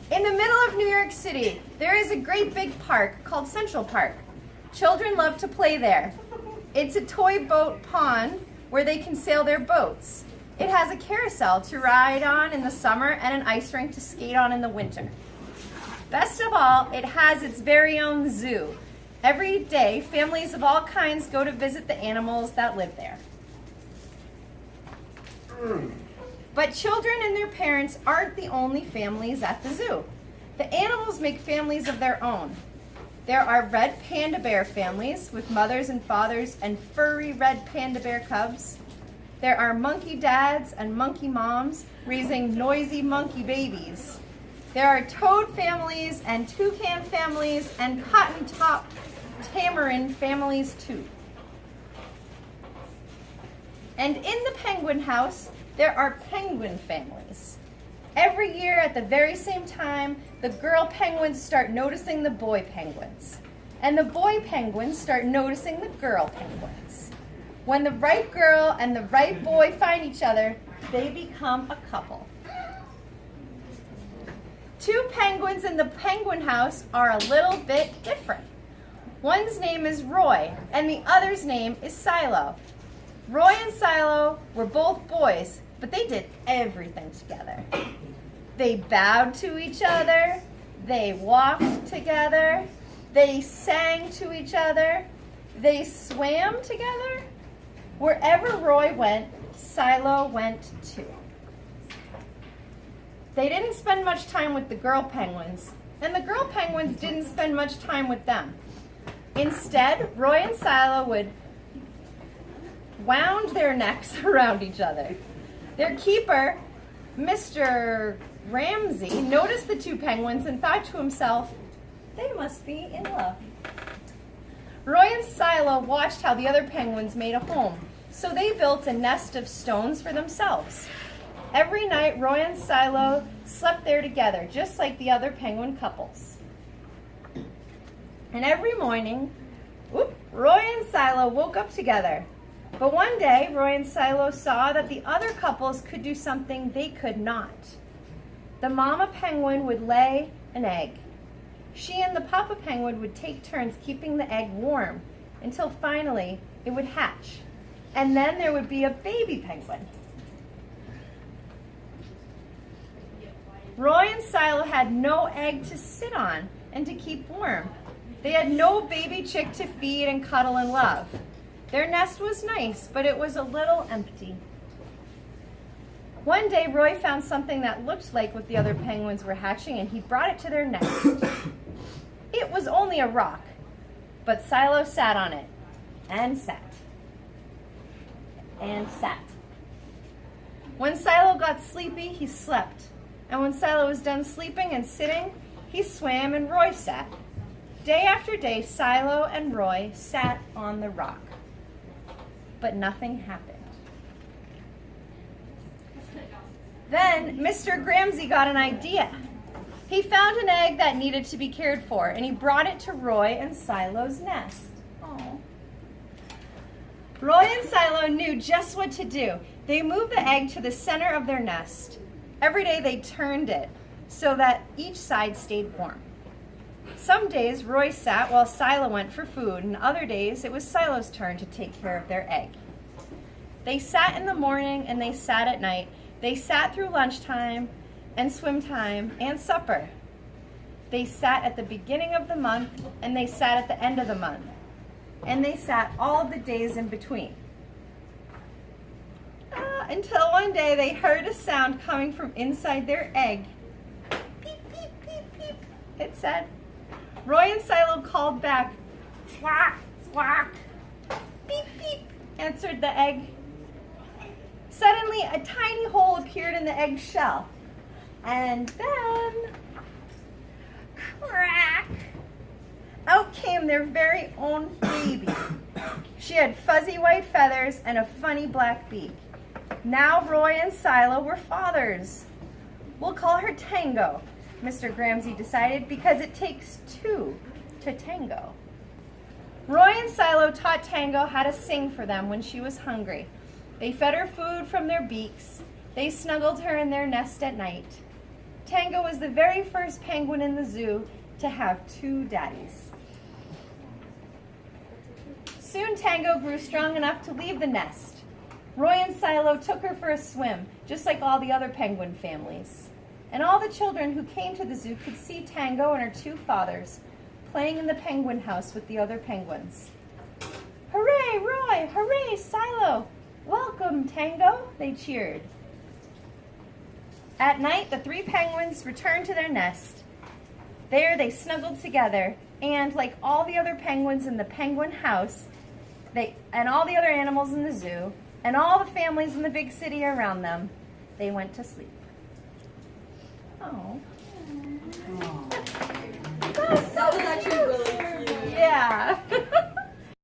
In the middle of New York City, there is a great big park called Central Park. Children love to play there. It's a toy boat pond where they can sail their boats. It has a carousel to ride on in the summer and an ice rink to skate on in the winter. Best of all, it has its very own zoo. Every day, families of all kinds go to visit the animals that live there. But children and their parents aren't the only families at the zoo. The animals make families of their own. There are red panda bear families with mothers and fathers and furry red panda bear cubs. There are monkey dads and monkey moms raising noisy monkey babies. There are toad families and toucan families and cotton top tamarin families too. And in the penguin house, there are penguin families. Every year at the very same time, the girl penguins start noticing the boy penguins. And the boy penguins start noticing the girl penguins. When the right girl and the right boy find each other, they become a couple. Two penguins in the penguin house are a little bit different. One's name is Roy, and the other's name is Silo. Roy and Silo were both boys, but they did everything together. They bowed to each other, they walked together, they sang to each other, they swam together. Wherever Roy went, Silo went too. They didn't spend much time with the girl penguins, and the girl penguins didn't spend much time with them. Instead, Roy and Silo would wound their necks around each other. Their keeper, Mr. Ramsey, noticed the two penguins and thought to himself, they must be in love. Roy and Silo watched how the other penguins made a home, so they built a nest of stones for themselves. Every night, Roy and Silo slept there together, just like the other penguin couples. And every morning, Roy and Silo woke up together. But one day, Roy and Silo saw that the other couples could do something they could not. The mama penguin would lay an egg. She and the papa penguin would take turns keeping the egg warm until finally it would hatch. And then there would be a baby penguin. Roy and Silo had no egg to sit on and to keep warm. They had no baby chick to feed and cuddle and love. Their nest was nice, but it was a little empty. One day, Roy found something that looked like what the other penguins were hatching, and he brought it to their nest. It was only a rock, but Silo sat on it, and sat, and sat. When Silo got sleepy, he slept. And when Silo was done sleeping and sitting, he swam and Roy sat. Day after day, Silo and Roy sat on the rock. But nothing happened. Then Mr. Ramsey got an idea. He found an egg that needed to be cared for, and he brought it to Roy and Silo's nest. Aww. Roy and Silo knew just what to do. They moved the egg to the center of their nest. Every day they turned it so that each side stayed warm. Some days Roy sat while Silo went for food, and other days it was Silo's turn to take care of their egg. They sat in the morning and they sat at night. They sat through lunchtime and swim time and supper. They sat at the beginning of the month and they sat at the end of the month. And they sat all of the days in between. Until one day they heard a sound coming from inside their egg. Peep, peep, peep, peep, it said. Roy and Silo called back, squawk, squawk. Beep, beep, answered the egg. Suddenly, a tiny hole appeared in the egg shell. And then, crack, out came their very own baby. She had fuzzy white feathers and a funny black beak. Now Roy and Silo were fathers. We'll call her Tango, Mr. Ramsey decided, because it takes two to tango. Roy and Silo taught Tango how to sing for them when she was hungry. They fed her food from their beaks. They snuggled her in their nest at night. Tango was the very first penguin in the zoo to have 2 daddies. Soon Tango grew strong enough to leave the nest. Roy and Silo took her for a swim, just like all the other penguin families. And all the children who came to the zoo could see Tango and her 2 fathers playing in the penguin house with the other penguins. "Hooray, Roy! Hooray, Silo! Welcome, Tango!" they cheered. At night, the 3 penguins returned to their nest. There they snuggled together, and like all the other penguins in the penguin house, and all the other animals in the zoo, and all the families in the big city around them, they went to sleep. Oh. That was actually really cute. Yeah.